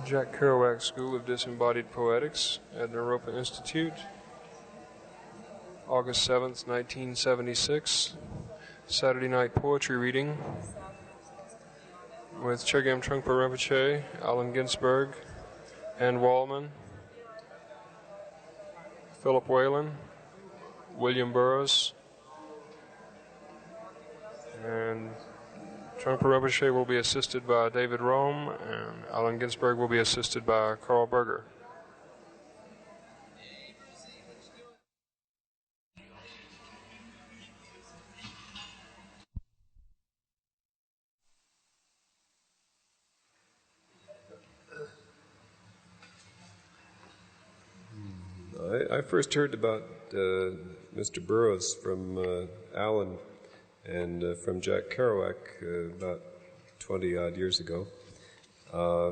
Jack Kerouac School of Disembodied Poetics at Naropa Institute, August 7th, 1976, Saturday night poetry reading with Chögyam Trungpa Rinpoche, Allen Ginsberg, Anne Wallman, Phillip Waylen, William Burroughs, and Trungpa Rinpoche will be assisted by David Rome, and Allen Ginsberg will be assisted by Carl Berger. I first heard about Mr. Burroughs from Allen and from Jack Kerouac about 20-odd years ago.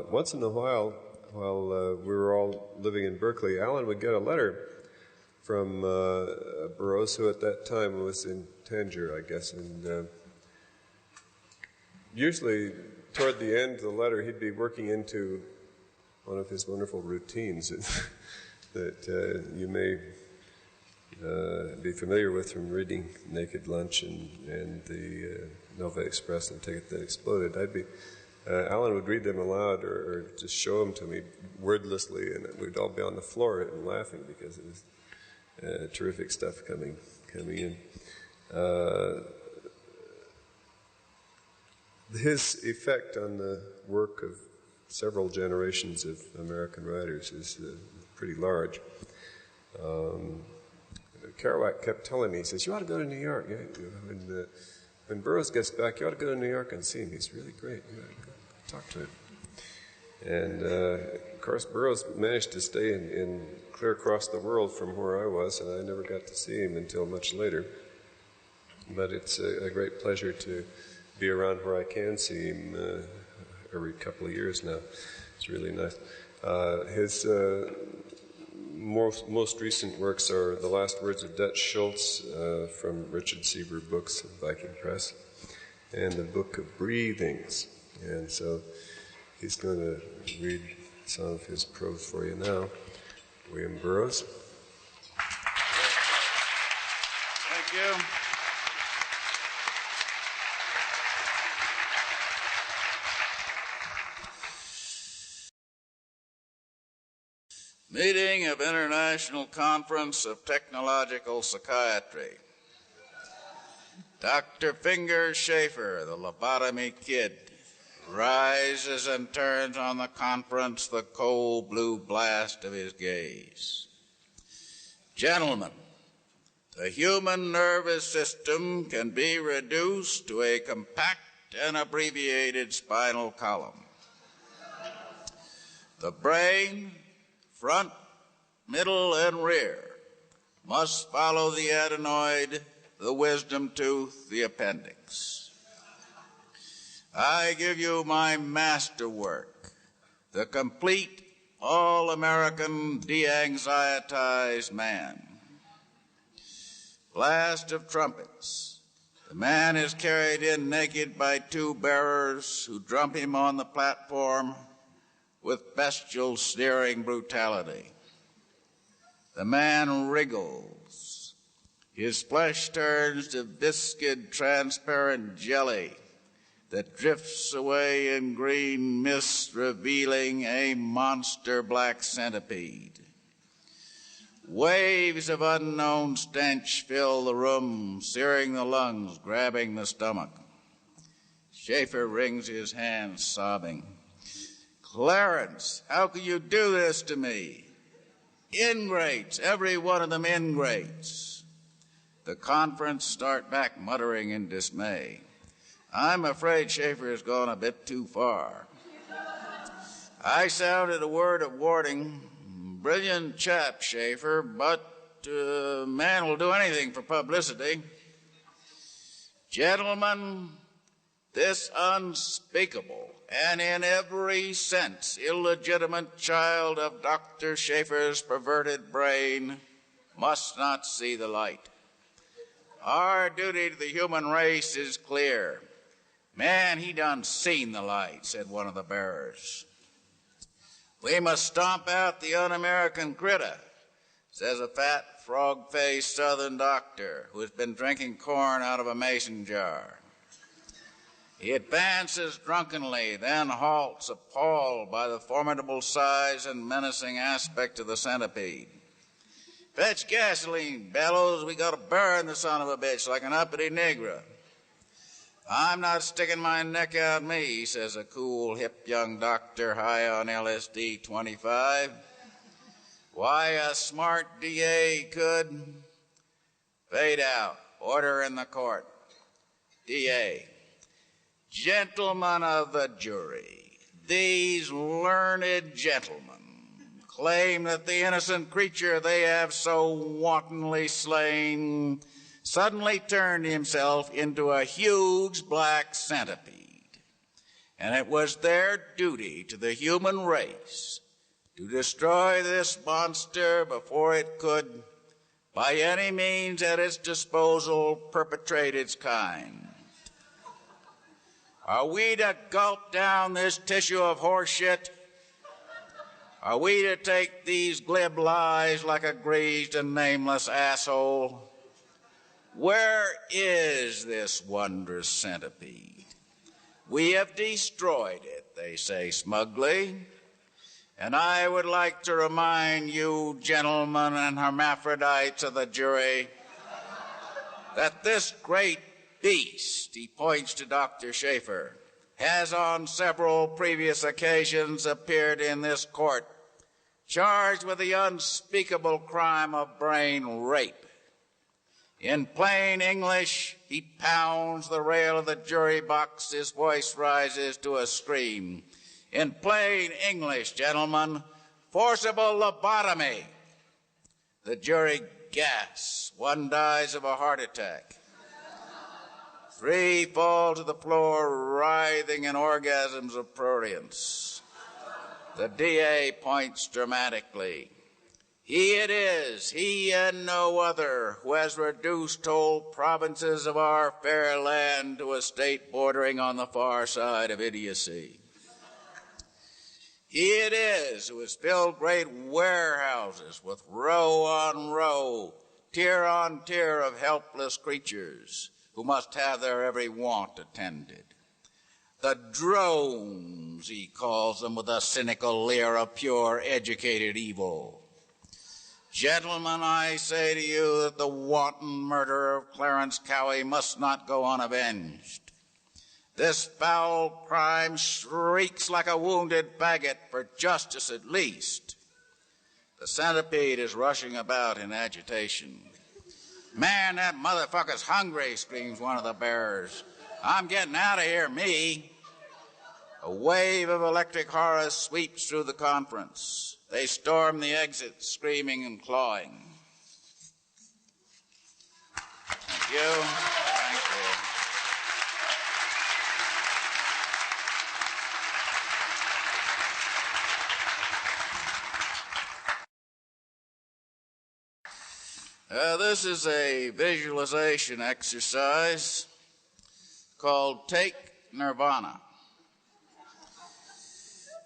Once in a while we were all living in Berkeley, Allen would get a letter from Burroughs, who at that time was in Tangier, I guess, and usually toward the end of the letter he'd be working into one of his wonderful routines that you may be familiar with from reading Naked Lunch and the Nova Express and Ticket That Exploded. Alan would read them aloud or just show them to me wordlessly, and we'd all be on the floor and laughing because it was terrific stuff coming in. His effect on the work of several generations of American writers is pretty large. Kerouac kept telling me, he says, you ought to go to New York. When Burroughs gets back, you ought to go to New York and see him. He's really great. You ought to go talk to him. And, of course, Burroughs managed to stay in clear across the world from where I was, and I never got to see him until much later. But it's a great pleasure to be around where I can see him every couple of years now. It's really nice. His most recent works are The Last Words of Dutch Schultz from Richard Sieber Books, Viking Press, and the Book of Breathings. And so he's going to read some of his prose for you now. William Burroughs. Thank you. Meeting of International Conference of Technological Psychiatry. Dr. Finger Schaefer, the lobotomy kid, rises and turns on the conference the cold blue blast of his gaze. Gentlemen, the human nervous system can be reduced to a compact and abbreviated spinal column. The brain, front, middle, and rear, must follow the adenoid, the wisdom tooth, the appendix. I give you my masterwork, the complete all-American de-anxietized man. Blast of trumpets. The man is carried in naked by two bearers who dump him on the platform with bestial, sneering brutality. The man wriggles. His flesh turns to viscid, transparent jelly that drifts away in green mist, revealing a monster black centipede. Waves of unknown stench fill the room, searing the lungs, grabbing the stomach. Schaefer wrings his hands, sobbing. Clarence, how can you do this to me? Ingrates, every one of them ingrates. The conference start back muttering in dismay. I'm afraid Schaefer has gone a bit too far. I sounded a word of warning. Brilliant chap, Schaefer, but man will do anything for publicity. Gentlemen, this unspeakable and in every sense illegitimate child of Dr. Schaefer's perverted brain must not see the light. Our duty to the human race is clear. Man, he done seen the light, said one of the bearers. We must stomp out the un-American critter, says a fat, frog-faced Southern doctor who has been drinking corn out of a mason jar. He advances drunkenly, then halts, appalled by the formidable size and menacing aspect of the centipede. Fetch gasoline, Bellows. We gotta burn the son of a bitch like an uppity Negro. I'm not sticking my neck out, me, says a cool, hip young doctor high on LSD 25. Why, a smart DA could. Fade out. Order in the court. DA. Gentlemen of the jury, these learned gentlemen claim that the innocent creature they have so wantonly slain suddenly turned himself into a huge black centipede, and it was their duty to the human race to destroy this monster before it could, by any means at its disposal, perpetrate its kind. Are we to gulp down this tissue of horse shit? Are we to take these glib lies like a greased and nameless asshole? Where is this wondrous centipede? We have destroyed it, they say smugly. And I would like to remind you, gentlemen and hermaphrodites of the jury, that this great beast, he points to Dr. Schaefer, has on several previous occasions appeared in this court, charged with the unspeakable crime of brain rape. In plain English, he pounds the rail of the jury box, his voice rises to a scream. In plain English, gentlemen, forcible lobotomy. The jury gasps. One dies of a heart attack. 3 fall to the floor, writhing in orgasms of prurience. The DA points dramatically. He it is, he and no other, who has reduced whole provinces of our fair land to a state bordering on the far side of idiocy. He it is who has filled great warehouses with row on row, tier on tier of helpless creatures who must have their every want attended. The drones, he calls them with a cynical leer of pure educated evil. Gentlemen, I say to you that the wanton murder of Clarence Cowie must not go unavenged. This foul crime shrieks like a wounded faggot for justice at least. The centipede is rushing about in agitation. Man, that motherfucker's hungry, screams one of the bearers. I'm getting out of here, me. A wave of electric horror sweeps through the conference. They storm the exit, screaming and clawing. Thank you. Thank you. This is a visualization exercise called Take Nirvana.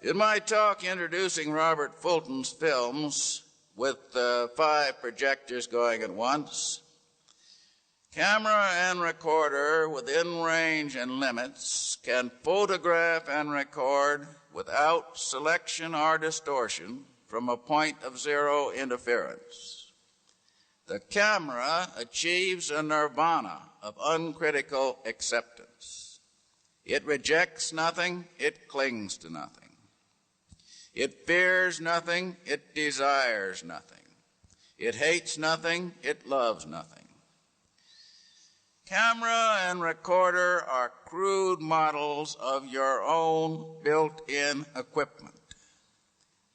In my talk introducing Robert Fulton's films with 5 projectors going at once, camera and recorder within range and limits can photograph and record without selection or distortion from a point of zero interference. The camera achieves a nirvana of uncritical acceptance. It rejects nothing, it clings to nothing. It fears nothing, it desires nothing. It hates nothing, it loves nothing. Camera and recorder are crude models of your own built-in equipment.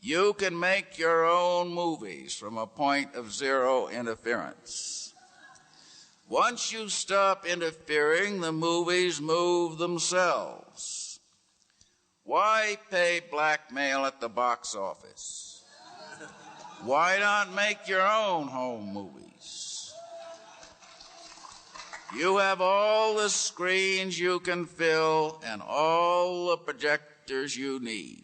You can make your own movies from a point of zero interference. Once you stop interfering, the movies move themselves. Why pay blackmail at the box office? Why not make your own home movies? You have all the screens you can fill and all the projectors you need.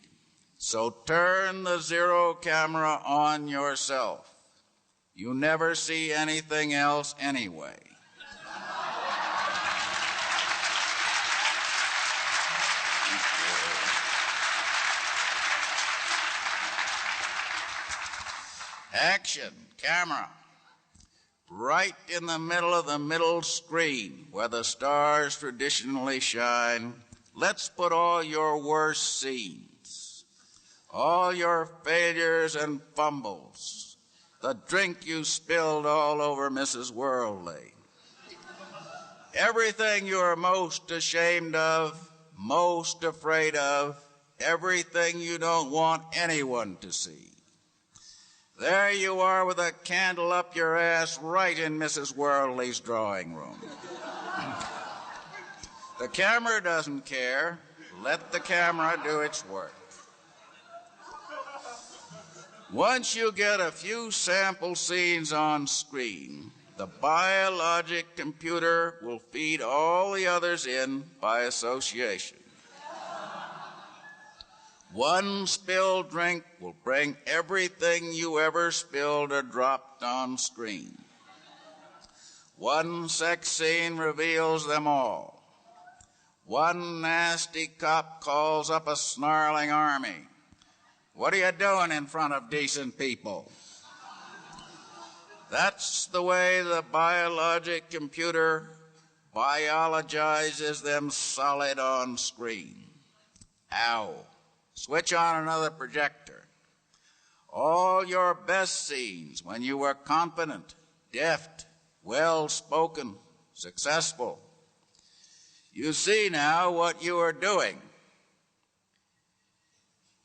So turn the zero camera on yourself. You never see anything else anyway. Action, camera. Right in the middle of the middle screen where the stars traditionally shine, let's put all your worst scenes, all your failures and fumbles, the drink you spilled all over Mrs. Worldly, everything you are most ashamed of, most afraid of, everything you don't want anyone to see. There you are with a candle up your ass right in Mrs. Worldly's drawing room. The camera doesn't care. Let the camera do its work. Once you get a few sample scenes on screen, the biologic computer will feed all the others in by association. One spilled drink will bring everything you ever spilled or dropped on screen. One sex scene reveals them all. One nasty cop calls up a snarling army. What are you doing in front of decent people? That's the way the biologic computer biologizes them solid on screen. Ow. Switch on another projector. All your best scenes when you were confident, deft, well-spoken, successful. You see now what you are doing.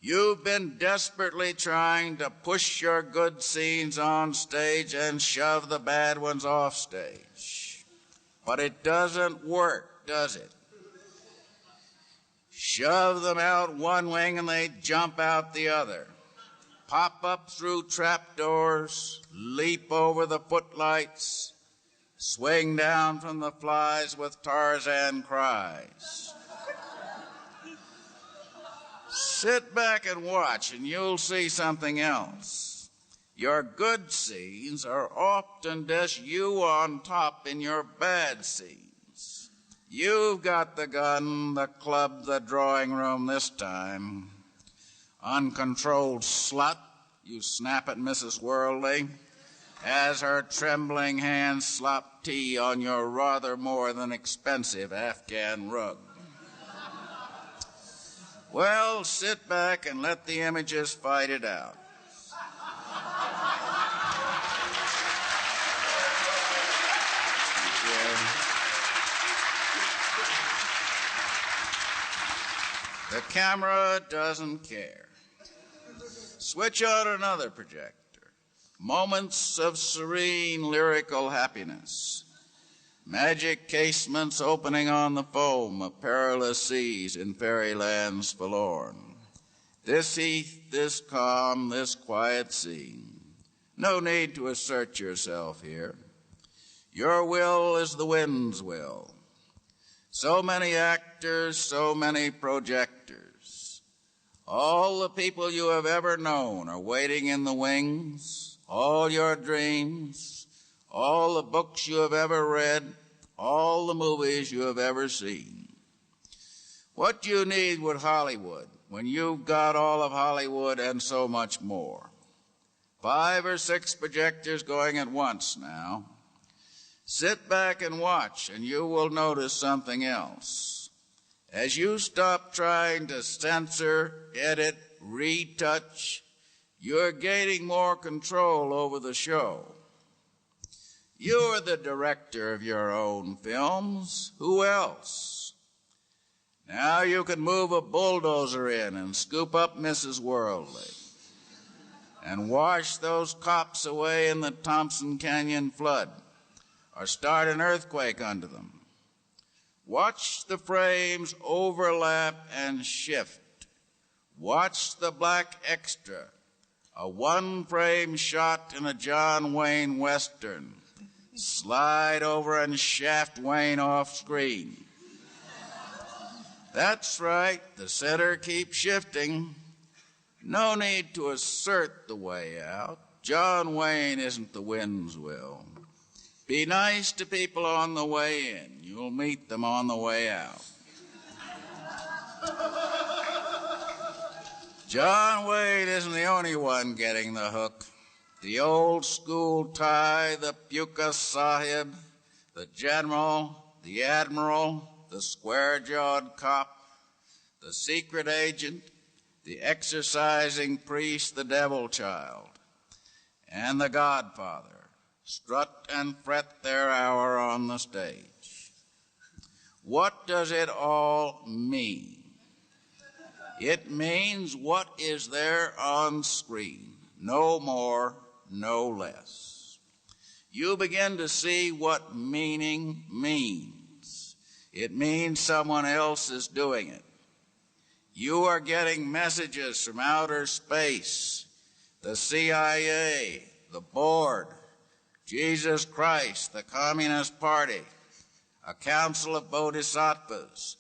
You've been desperately trying to push your good scenes on stage and shove the bad ones off stage. But it doesn't work, does it? Shove them out one wing and they jump out the other. Pop up through trapdoors, leap over the footlights, swing down from the flies with Tarzan cries. Sit back and watch and you'll see something else. Your good scenes are often just you on top in your bad scenes. You've got the gun, the club, the drawing room this time. Uncontrolled slut, you snap at Mrs. Worldly as her trembling hands slop tea on your rather more than expensive Afghan rug. Well, sit back and let the images fight it out. The camera doesn't care. Switch on another projector. Moments of serene lyrical happiness. Magic casements opening on the foam of perilous seas in fairylands forlorn. This heath, this calm, this quiet scene. No need to assert yourself here. Your will is the wind's will. So many actors, so many projectors. All the people you have ever known are waiting in the wings. All your dreams, all the books you have ever read, all the movies you have ever seen. What do you need with Hollywood when you've got all of Hollywood and so much more? 5 or 6 projectors going at once now. Sit back and watch, and you will notice something else. As you stop trying to censor, edit, retouch, you're gaining more control over the show. You're the director of your own films. Who else? Now you can move a bulldozer in and scoop up Mrs. Worldly and wash those cops away in the Thompson Canyon flood, or start an earthquake under them. Watch the frames overlap and shift. Watch the black extra, a one-frame shot in a John Wayne Western, slide over and shaft Wayne off screen. That's right, the center keeps shifting. No need to assert the way out. John Wayne isn't the wind's will. Be nice to people on the way in. You'll meet them on the way out. John Wayne isn't the only one getting the hook. The old school tie, the Puka Sahib, the general, the admiral, the square-jawed cop, the secret agent, the exercising priest, the devil child, and the godfather strut and fret their hour on the stage. What does it all mean? It means what is there on screen, no more, no less. You begin to see what meaning means. It means someone else is doing it. You are getting messages from outer space, the CIA, the board, Jesus Christ, the Communist Party, a council of bodhisattvas,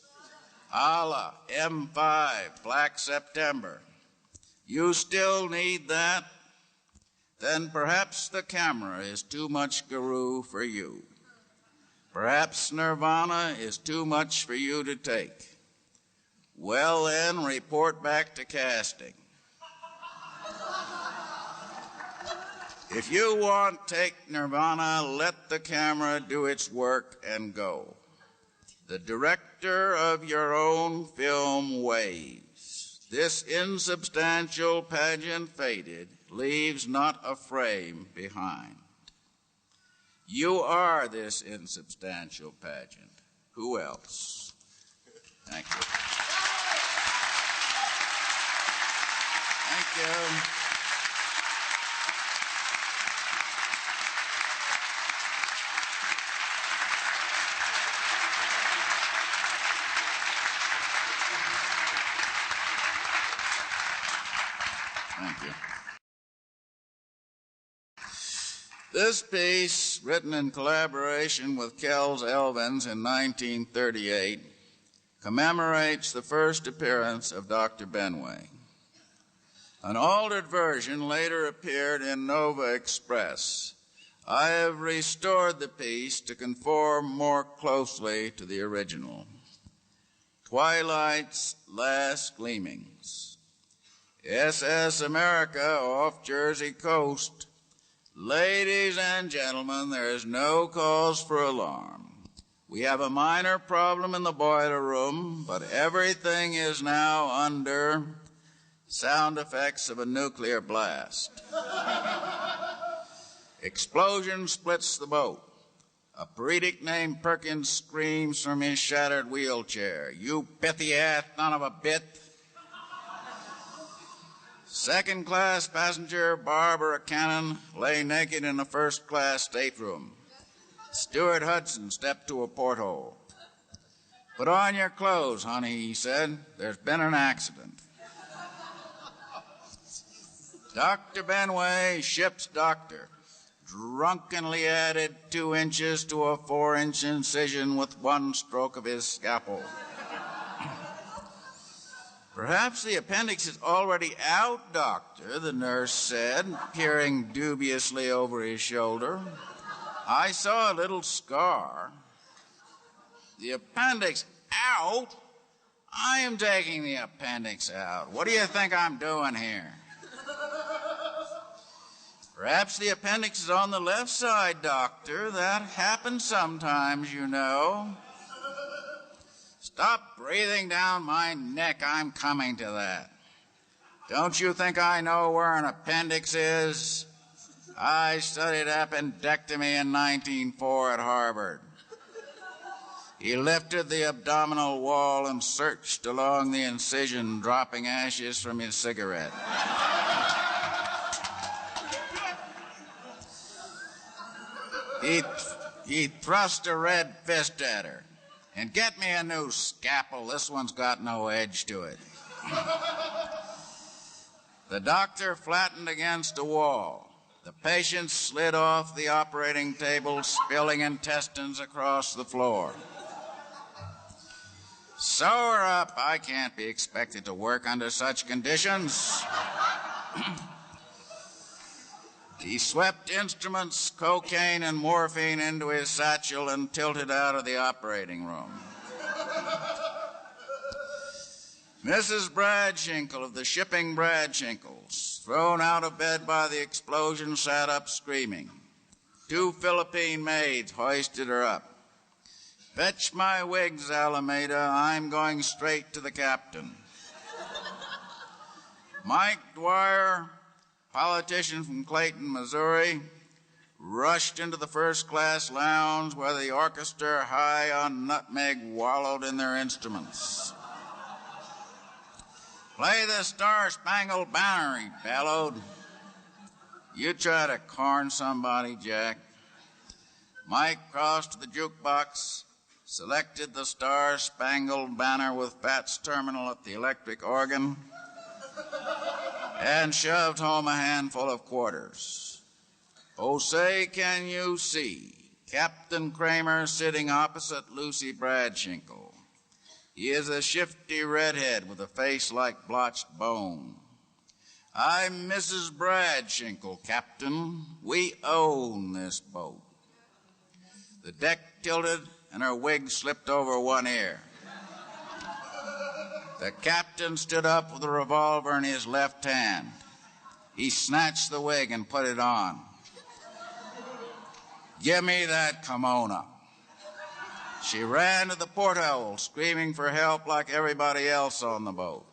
Allah, M5, Black September. You still need that? Then perhaps the camera is too much guru for you. Perhaps nirvana is too much for you to take. Well then, report back to casting. If you want take nirvana, let the camera do its work and go. The director of your own film waves. This insubstantial pageant faded, leaves not a frame behind. You are this insubstantial pageant. Who else? Thank you. Thank you. Thank you. This piece, written in collaboration with Kells Elvins in 1938, commemorates the first appearance of Dr. Benway. An altered version later appeared in Nova Express. I have restored the piece to conform more closely to the original. Twilight's Last Gleamings. SS America off Jersey coast. Ladies and gentlemen, there is no cause for alarm. We have a minor problem in the boiler room, but everything is now under sound effects of a nuclear blast. Explosion splits the boat. A paretic named Perkins screams from his shattered wheelchair, "You pithy-ass son of a bit." Second-class passenger Barbara Cannon lay naked in a first-class stateroom. Stewart Hudson stepped to a porthole. "Put on your clothes, honey," he said. "There's been an accident." Dr. Benway, ship's doctor, drunkenly added 2 inches to a 4-inch incision with one stroke of his scalpel. "Perhaps the appendix is already out, doctor," the nurse said, peering dubiously over his shoulder. "I saw a little scar." "The appendix out? I am taking the appendix out. What do you think I'm doing here?" "Perhaps the appendix is on the left side, doctor. That happens sometimes, you know." "Stop breathing down my neck. I'm coming to that. Don't you think I know where an appendix is? I studied appendectomy in 1904 at Harvard." He lifted the abdominal wall and searched along the incision, dropping ashes from his cigarette. He thrust a red fist at her. "And get me a new scalpel. This one's got no edge to it." The doctor flattened against a wall. The patient slid off the operating table, spilling intestines across the floor. Sew her up. I can't be expected to work under such conditions. He swept instruments, cocaine, and morphine into his satchel and tilted out of the operating room. Mrs. Bradshinkle of the Shipping Bradshinkles, thrown out of bed by the explosion, sat up screaming. 2 Philippine maids hoisted her up. Fetch my wigs, Alameda. I'm going straight to the captain. Mike Dwyer, politician from Clayton, Missouri, rushed into the first-class lounge where the orchestra, high on nutmeg, wallowed in their instruments. Play the Star-Spangled Banner, he bellowed. You try to corn somebody, Jack. Mike crossed to the jukebox, selected the Star-Spangled Banner with Fats Terminal at the electric organ, and shoved home a handful of quarters. Oh, say, can you see Captain Kramer sitting opposite Lucy Bradshinkle? He is a shifty redhead with a face like blotched bone. I'm Mrs. Bradshinkle, Captain. We own this boat. The deck tilted and her wig slipped over one ear. The captain stood up with a revolver in his left hand. He snatched the wig and put it on. Give me that kimono. She ran to the porthole, screaming for help like everybody else on the boat.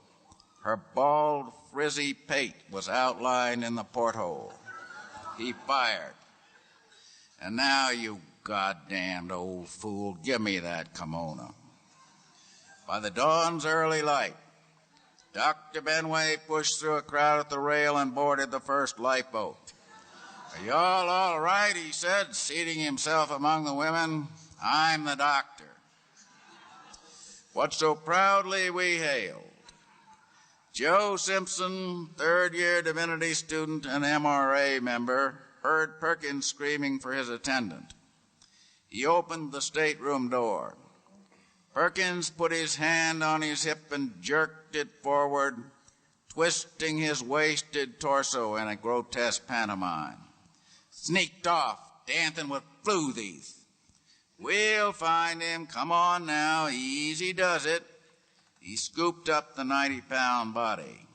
Her bald, frizzy pate was outlined in the porthole. He fired. And now, you goddamned old fool, give me that kimono. By the dawn's early light, Dr. Benway pushed through a crowd at the rail and boarded the first lifeboat. Are y'all all right, he said, seating himself among the women. I'm the doctor. What so proudly we hailed. Joe Simpson, third-year divinity student and MRA member, heard Perkins screaming for his attendant. He opened the stateroom door. Perkins put his hand on his hip and jerked it forward, twisting his wasted torso in a grotesque pantomime. Sneaked off, dancing with floozies. We'll find him. Come on now. Easy does it. He scooped up the 90-pound body.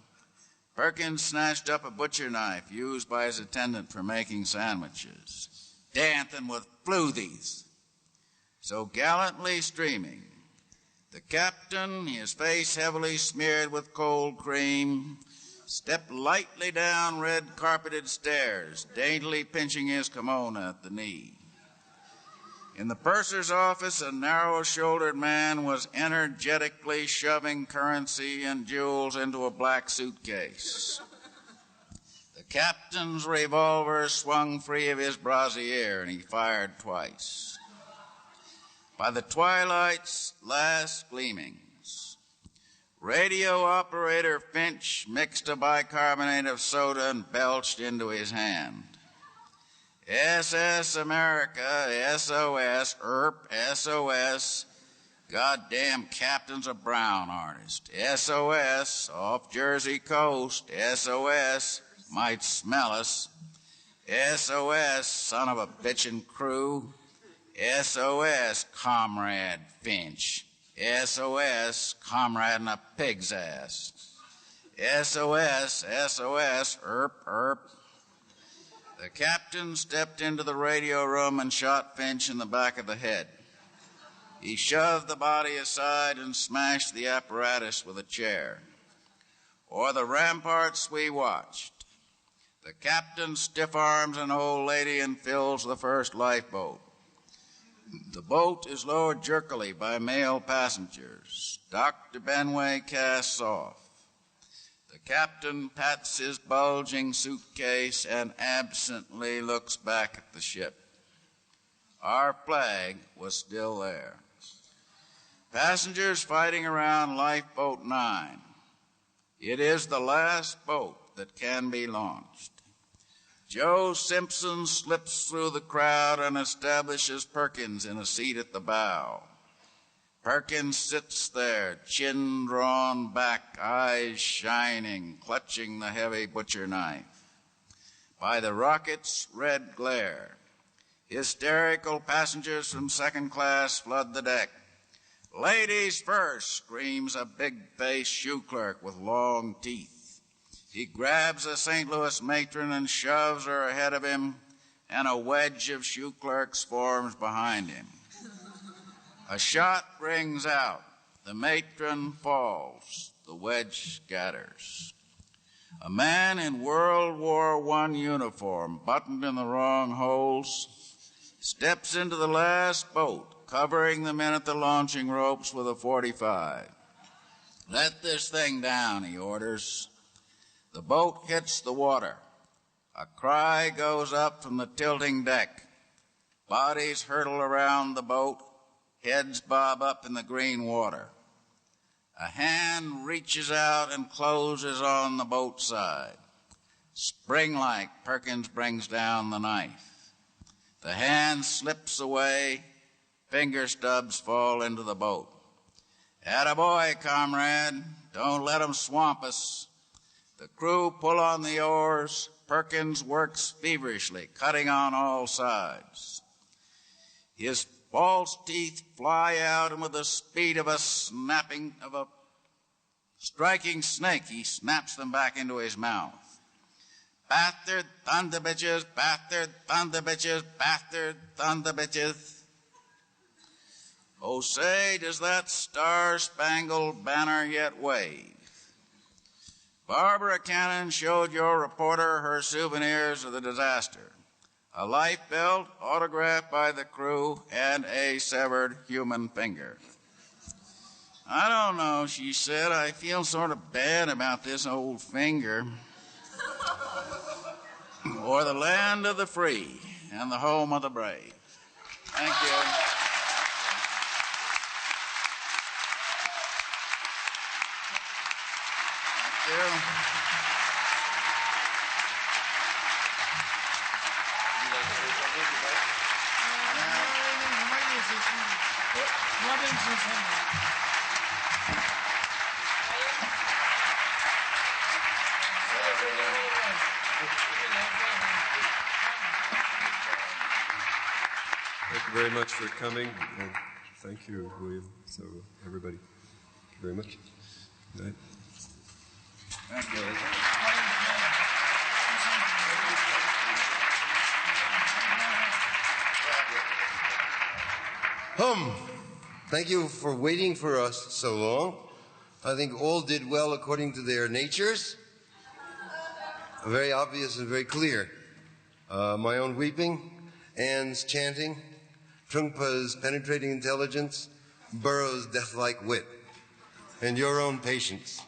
Perkins snatched up a butcher knife used by his attendant for making sandwiches. Dancing with floozies. So gallantly streaming, the captain, his face heavily smeared with cold cream, stepped lightly down red-carpeted stairs, daintily pinching his kimono at the knee. In the purser's office, a narrow-shouldered man was energetically shoving currency and jewels into a black suitcase. The captain's revolver swung free of his brassiere, and he fired twice. By the twilight's last gleamings, radio operator Finch mixed a bicarbonate of soda and belched into his hand. SS America, SOS, SOS, goddamn captain's a brown artist. SOS, off Jersey coast, SOS, might smell us. SOS, son of a bitchin' crew. SOS, Comrade Finch. SOS, comrade in a pig's ass. SOS, SOS, ERP. The captain stepped into the radio room and shot Finch in the back of the head. He shoved the body aside and smashed the apparatus with a chair. O'er the ramparts we watched. The captain stiff-arms an old lady and fills the first lifeboat. The boat is lowered jerkily by male passengers. Dr. Benway casts off. The captain pats his bulging suitcase and absently looks back at the ship. Our flag was still there. Passengers fighting around Lifeboat 9. It is the last boat that can be launched. Joe Simpson slips through the crowd and establishes Perkins in a seat at the bow. Perkins sits there, chin drawn back, eyes shining, clutching the heavy butcher knife. By the rocket's red glare, hysterical passengers from second class flood the deck. Ladies first, screams a big-faced shoe clerk with long teeth. He grabs a St. Louis matron and shoves her ahead of him, and a wedge of shoe clerks forms behind him. A shot rings out. The matron falls. The wedge scatters. A man in World War I uniform, buttoned in the wrong holes, steps into the last boat, covering the men at the launching ropes with a .45. Let this thing down, he orders. The boat hits the water. A cry goes up from the tilting deck. Bodies hurtle around the boat. Heads bob up in the green water. A hand reaches out and closes on the boat side. Spring-like, Perkins brings down the knife. The hand slips away. Finger stubs fall into the boat. Attaboy, comrade. Don't let 'em swamp us. The crew pull on the oars. Perkins works feverishly, cutting on all sides. His false teeth fly out, and with the speed of a striking snake, he snaps them back into his mouth. Bastard thunder bitches, bastard thunder bitches, bastard thunder bitches. Oh, say, does that star-spangled banner yet wave? Barbara Cannon showed your reporter her souvenirs of the disaster. A life belt autographed by the crew, and a severed human finger. I don't know, she said. I feel sort of bad about this old finger. Or the land of the free and the home of the brave. Thank you. Thank you. Thank you very much for coming, and thank you, William. So, everybody, thank you very much. Good night. Thank you. Thank you for waiting for us so long. I think all did well according to their natures. Very obvious and very clear. My own weeping, Anne's chanting, Trungpa's penetrating intelligence, Burroughs' death-like wit, and your own patience.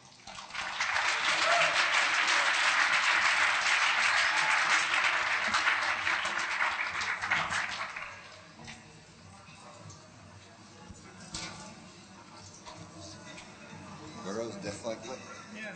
Burroughs' death-like wit? Yeah.